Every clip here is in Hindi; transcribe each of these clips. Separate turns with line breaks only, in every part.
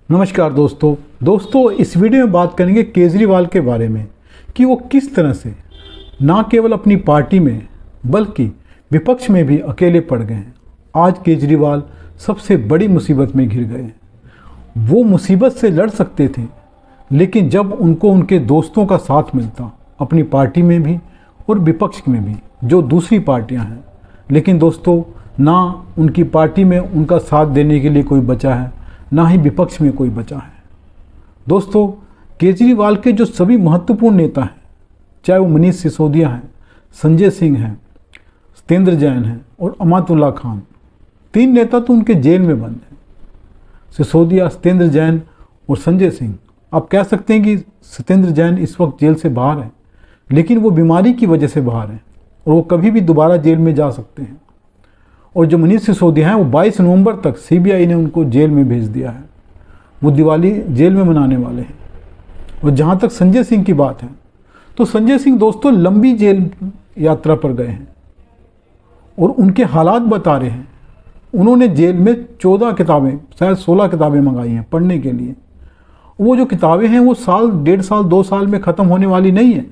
नमस्कार दोस्तों इस वीडियो में बात करेंगे केजरीवाल के बारे में कि वो किस तरह से ना केवल अपनी पार्टी में बल्कि विपक्ष में भी अकेले पड़ गए हैं। आज केजरीवाल सबसे बड़ी मुसीबत में घिर गए हैं। वो मुसीबत से लड़ सकते थे, लेकिन जब उनको उनके दोस्तों का साथ मिलता, अपनी पार्टी में भी और विपक्ष में भी जो दूसरी पार्टियां हैं, लेकिन दोस्तों ना उनकी पार्टी में उनका साथ देने के लिए कोई बचा है, ना ही विपक्ष में कोई बचा है। दोस्तों, केजरीवाल के जो सभी महत्वपूर्ण नेता हैं, चाहे वो मनीष सिसोदिया हैं, संजय सिंह हैं, सत्येंद्र जैन हैं और अमातुल्ला खान, तीन नेता तो उनके जेल में बंद हैं। सिसोदिया, सत्येंद्र जैन और संजय सिंह। आप कह सकते हैं कि सत्येंद्र जैन इस वक्त जेल से बाहर हैं, लेकिन वो बीमारी की वजह से बाहर हैं और वो कभी भी दोबारा जेल में जा सकते हैं। और जो मनीष सिसोदिया हैं, वो 22 नवंबर तक सीबीआई ने उनको जेल में भेज दिया है। वो दिवाली जेल में मनाने वाले हैं। और जहाँ तक संजय सिंह की बात है, तो संजय सिंह दोस्तों लंबी जेल यात्रा पर गए हैं और उनके हालात बता रहे हैं। उन्होंने जेल में 14 किताबें, शायद 16 किताबें मंगाई हैं पढ़ने के लिए। वो जो किताबें हैं वो साल, 1.5 साल, 2 साल में ख़त्म होने वाली नहीं है,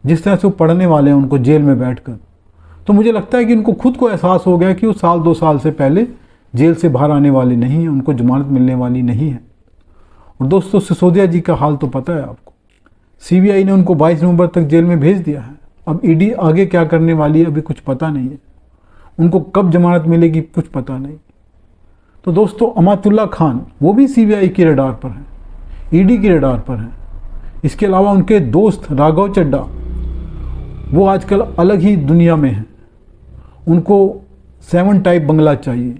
जिस तरह से वो पढ़ने वाले हैं उनको जेल में बैठकर। तो मुझे लगता है कि उनको खुद को एहसास हो गया कि वो साल 2 साल से पहले जेल से बाहर आने वाले नहीं हैं, उनको जमानत मिलने वाली नहीं है। और दोस्तों, सिसोदिया जी का हाल तो पता है आपको। सीबीआई ने उनको 22 नवंबर तक जेल में भेज दिया है। अब ईडी आगे क्या करने वाली है अभी कुछ पता नहीं है। उनको कब जमानत मिलेगी कुछ पता नहीं। तो दोस्तों, अमातुल्ला खान वो भी सीबीआई की रडार पर हैं, ईडी की रडार पर हैं। इसके अलावा उनके दोस्त राघव चड्ढा, वो आजकल अलग ही दुनिया में हैं। उनको 7 टाइप बंगला चाहिए,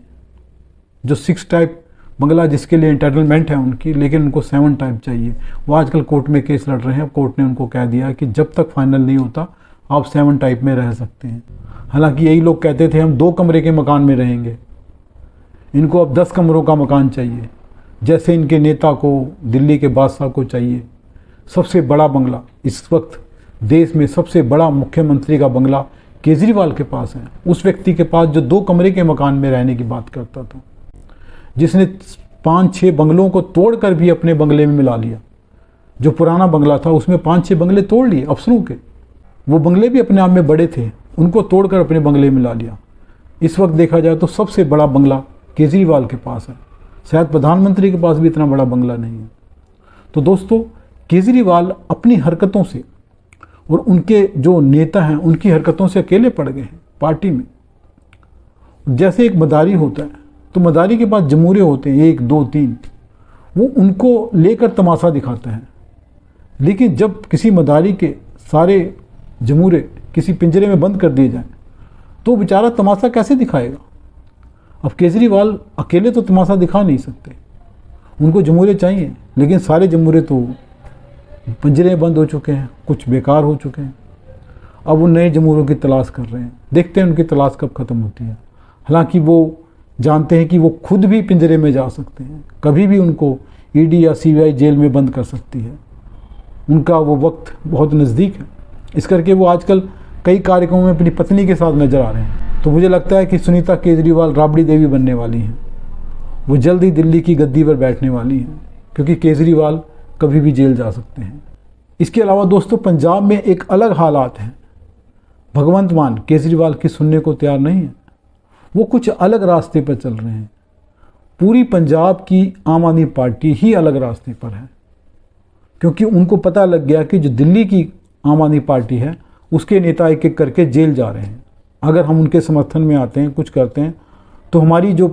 जो 6 टाइप बंगला जिसके लिए एंटाइटलमेंट है उनकी, लेकिन उनको 7 टाइप चाहिए। वो आजकल कोर्ट में केस लड़ रहे हैं। कोर्ट ने उनको कह दिया कि जब तक फाइनल नहीं होता आप 7 टाइप में रह सकते हैं। हालांकि यही लोग कहते थे हम 2 कमरे के मकान में रहेंगे, इनको अब 10 कमरों का मकान चाहिए, जैसे इनके नेता को, दिल्ली के बादशाह को चाहिए। सबसे बड़ा बंगला इस वक्त देश में, सबसे बड़ा मुख्यमंत्री का बंगला केजरीवाल के पास है। उस व्यक्ति के पास जो 2 कमरे के मकान में रहने की बात करता था, जिसने 5-6 बंगलों को तोड़कर भी अपने बंगले में मिला लिया। जो पुराना बंगला था उसमें 5-6 बंगले तोड़ लिए अफसरों के। वो बंगले भी अपने आप में बड़े थे, उनको तोड़कर अपने बंगले में मिला लिया। इस वक्त देखा जाए तो सबसे बड़ा बंगला केजरीवाल के पास है। शायद प्रधानमंत्री के पास भी इतना बड़ा बंगला नहीं है। तो दोस्तों, केजरीवाल अपनी हरकतों से और उनके जो नेता हैं उनकी हरकतों से अकेले पड़ गए हैं पार्टी में। जैसे एक मदारी होता है, तो मदारी के पास जमूरे होते हैं 1, 2, 3, वो उनको लेकर तमाशा दिखाता है। लेकिन जब किसी मदारी के सारे जमूरे किसी पिंजरे में बंद कर दिए जाएं, तो बेचारा तमाशा कैसे दिखाएगा। अब केजरीवाल अकेले तो तमाशा दिखा नहीं सकते, उनको जमूरे चाहिए, लेकिन सारे जमूरे तो पिंजरे बंद हो चुके हैं, कुछ बेकार हो चुके हैं। अब वो नए जमूरों की तलाश कर रहे हैं। देखते हैं उनकी तलाश कब ख़त्म होती है। हालांकि वो जानते हैं कि वो खुद भी पिंजरे में जा सकते हैं, कभी भी उनको ईडी या सीबीआई जेल में बंद कर सकती है। उनका वो वक्त बहुत नज़दीक है। इस करके वो आजकल कई कार्यक्रमों में अपनी पत्नी के साथ नज़र आ रहे हैं। तो मुझे लगता है कि सुनीता केजरीवाल राबड़ी देवी बनने वाली हैं। वो जल्द ही दिल्ली की गद्दी पर बैठने वाली हैं, क्योंकि केजरीवाल कभी भी जेल जा सकते हैं। इसके अलावा दोस्तों, पंजाब में एक अलग हालात हैं। भगवंत मान केजरीवाल की सुनने को तैयार नहीं है। वो कुछ अलग रास्ते पर चल रहे हैं। पूरी पंजाब की आम आदमी पार्टी ही अलग रास्ते पर है, क्योंकि उनको पता लग गया कि जो दिल्ली की आम आदमी पार्टी है उसके नेता एक एक करके जेल जा रहे हैं। अगर हम उनके समर्थन में आते हैं, कुछ करते हैं, तो हमारी जो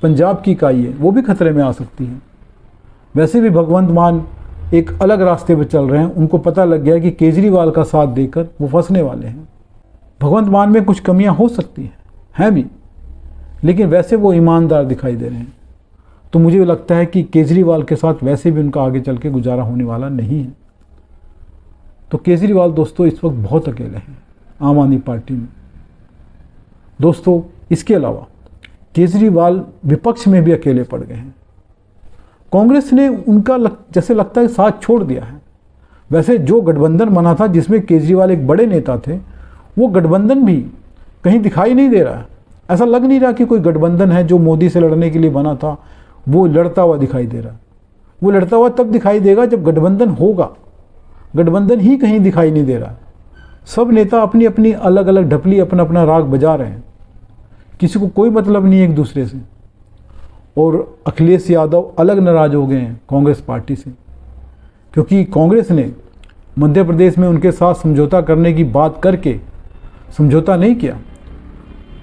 पंजाब की इकाई है वो भी खतरे में आ सकती है। वैसे भी भगवंत मान एक अलग रास्ते पर चल रहे हैं। उनको पता लग गया कि केजरीवाल का साथ देकर वो फंसने वाले हैं। भगवंत मान में कुछ कमियां हो सकती हैं भी, लेकिन वैसे वो ईमानदार दिखाई दे रहे हैं। तो मुझे लगता है कि केजरीवाल के साथ वैसे भी उनका आगे चल के गुजारा होने वाला नहीं है। तो केजरीवाल दोस्तों इस वक्त बहुत अकेले हैं आम आदमी पार्टी में। दोस्तों, इसके अलावा केजरीवाल विपक्ष में भी अकेले पड़ गए हैं। कांग्रेस ने उनका जैसे लगता है साथ छोड़ दिया है। वैसे जो गठबंधन बना था जिसमें केजरीवाल एक बड़े नेता थे, वो गठबंधन भी कहीं दिखाई नहीं दे रहा है। ऐसा लग नहीं रहा कि कोई गठबंधन है जो मोदी से लड़ने के लिए बना था वो लड़ता हुआ दिखाई दे रहा है। वो लड़ता हुआ तब दिखाई देगा जब गठबंधन होगा। गठबंधन ही कहीं दिखाई नहीं दे रहा। सब नेता अपनी अपनी अलग अलग ढपली अपना अपना राग बजा रहे हैं, किसी को कोई मतलब नहीं है एक दूसरे से। और अखिलेश यादव अलग नाराज हो गए हैं कांग्रेस पार्टी से, क्योंकि कांग्रेस ने मध्य प्रदेश में उनके साथ समझौता करने की बात करके समझौता नहीं किया।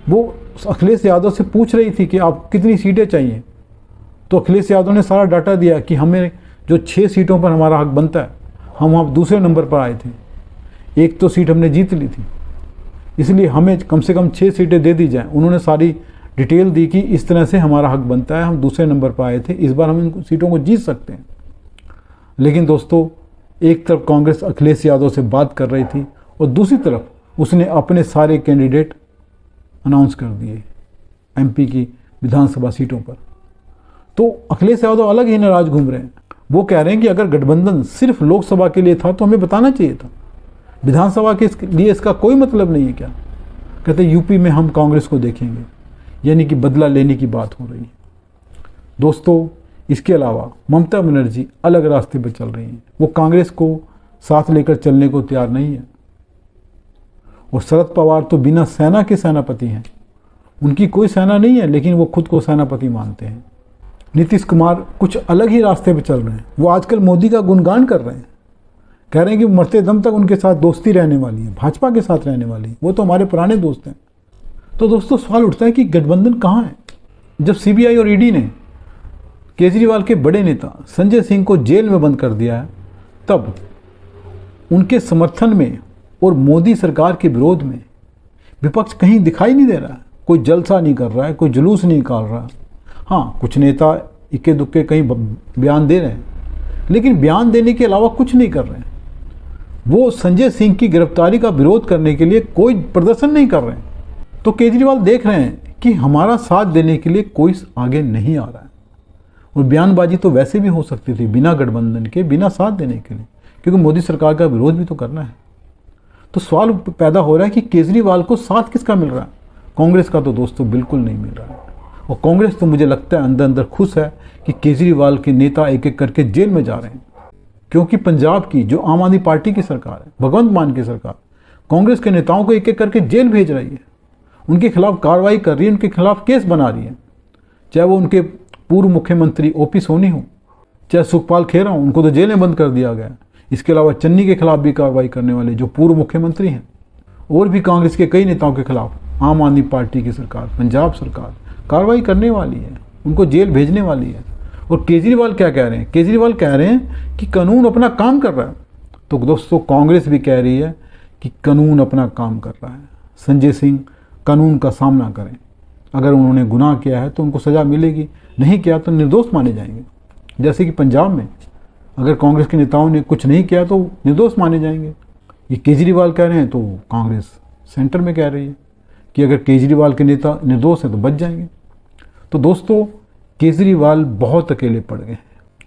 वो अखिलेश यादव से पूछ रही थी कि आप कितनी सीटें चाहिए, तो अखिलेश यादव ने सारा डाटा दिया कि हमें जो 6 सीटों पर हमारा हक बनता है, हम वहाँ दूसरे नंबर पर आए थे, एक तो सीट हमने जीत ली थी, इसलिए हमें कम से कम 6 सीटें दे दी जाएं। उन्होंने सारी डिटेल दी कि इस तरह से हमारा हक बनता है, हम दूसरे नंबर पर आए थे, इस बार हम इन सीटों को जीत सकते हैं। लेकिन दोस्तों, एक तरफ कांग्रेस अखिलेश यादव से बात कर रही थी और दूसरी तरफ उसने अपने सारे कैंडिडेट अनाउंस कर दिए एमपी की विधानसभा सीटों पर। तो अखिलेश यादव अलग ही नाराज घूम रहे हैं। वो कह रहे हैं कि अगर गठबंधन सिर्फ लोकसभा के लिए था तो हमें बताना चाहिए था, विधानसभा के लिए इसका कोई मतलब नहीं है क्या। कहते यूपी में हम कांग्रेस को देखेंगे, यानी कि बदला लेने की बात हो रही है। दोस्तों, इसके अलावा ममता बनर्जी अलग रास्ते पर चल रही हैं। वो कांग्रेस को साथ लेकर चलने को तैयार नहीं है। और शरद पवार तो बिना सेना के सेनापति हैं, उनकी कोई सेना नहीं है, लेकिन वो खुद को सेनापति मानते हैं। नीतीश कुमार कुछ अलग ही रास्ते पर चल रहे हैं। वो आजकल मोदी का गुणगान कर रहे हैं, कह रहे हैं कि मरते दम तक उनके साथ दोस्ती रहने वाली है, भाजपा के साथ रहने वाली है, वो तो हमारे पुराने दोस्त हैं। तो दोस्तों, सवाल उठता है कि गठबंधन कहाँ है। जब सीबीआई और ईडी ने केजरीवाल के बड़े नेता संजय सिंह को जेल में बंद कर दिया है, तब उनके समर्थन में और मोदी सरकार के विरोध में विपक्ष कहीं दिखाई नहीं दे रहा है। कोई जलसा नहीं कर रहा है, कोई जुलूस नहीं निकाल रहा है। हाँ, कुछ नेता इक्के दुक्के कहीं बयान दे रहे हैं, लेकिन बयान देने के अलावा कुछ नहीं कर रहे हैं। वो संजय सिंह की गिरफ्तारी का विरोध करने के लिए कोई प्रदर्शन नहीं कर रहे हैं। तो केजरीवाल देख रहे हैं कि हमारा साथ देने के लिए कोई आगे नहीं आ रहा है। और बयानबाजी तो वैसे भी हो सकती थी बिना गठबंधन के, बिना साथ देने के लिए, क्योंकि मोदी सरकार का विरोध भी तो करना है। तो सवाल पैदा हो रहा है कि केजरीवाल को साथ किसका मिल रहा है। कांग्रेस का तो दोस्तों बिल्कुल नहीं मिल रहा है। और कांग्रेस तो मुझे लगता है अंदर अंदर खुश है कि केजरीवाल के नेता एक एक करके जेल में जा रहे हैं, क्योंकि पंजाब की जो आम आदमी पार्टी की सरकार है, भगवंत मान की सरकार, कांग्रेस के नेताओं को एक एक करके जेल भेज रही है, उनके खिलाफ कार्रवाई कर रही है, उनके खिलाफ केस बना रही है। चाहे वो उनके पूर्व मुख्यमंत्री ओपी सोनी हो, चाहे सुखपाल खेरा हो, उनको तो जेल में बंद कर दिया गया। इसके अलावा चन्नी के खिलाफ भी कार्रवाई करने वाले जो पूर्व मुख्यमंत्री हैं, और भी कांग्रेस के कई नेताओं के खिलाफ आम आदमी पार्टी की सरकार, पंजाब सरकार कार्रवाई करने वाली है, उनको जेल भेजने वाली है। और केजरीवाल क्या कह रहे हैं? केजरीवाल कह रहे हैं कि कानून अपना काम कर रहा है। तो दोस्तों, कांग्रेस भी कह रही है कि कानून अपना काम कर रहा है। संजय सिंह कानून का सामना करें, अगर उन्होंने गुनाह किया है तो उनको सज़ा मिलेगी, नहीं किया तो निर्दोष माने जाएंगे। जैसे कि पंजाब में अगर कांग्रेस के नेताओं ने कुछ नहीं किया तो निर्दोष माने जाएंगे। ये केजरीवाल कह रहे हैं, तो कांग्रेस सेंटर में कह रही है कि अगर केजरीवाल के नेता निर्दोष हैं तो बच जाएंगे। तो दोस्तों, केजरीवाल बहुत अकेले पड़ गए हैं।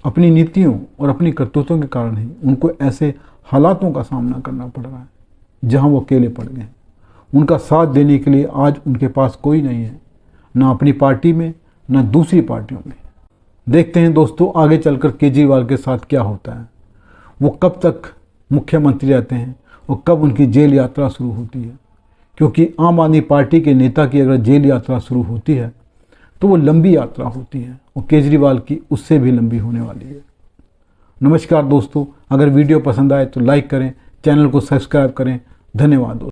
अपनी नीतियों और अपनी करतूतों के कारण ही उनको ऐसे हालातों का सामना करना पड़ रहा है जहां वो अकेले पड़ गए हैं। उनका साथ देने के लिए आज उनके पास कोई नहीं है, ना अपनी पार्टी में, ना दूसरी पार्टियों में। देखते हैं दोस्तों, आगे चलकर केजरीवाल के साथ क्या होता है। वो कब तक मुख्यमंत्री रहते हैं और कब उनकी जेल यात्रा शुरू होती है, क्योंकि आम आदमी पार्टी के नेता की अगर जेल यात्रा शुरू होती है तो वो लंबी यात्रा होती है, और केजरीवाल की उससे भी लंबी होने वाली है। नमस्कार दोस्तों, अगर वीडियो पसंद आए तो लाइक करें, चैनल को सब्सक्राइब करें। धन्यवाद दोस्तों।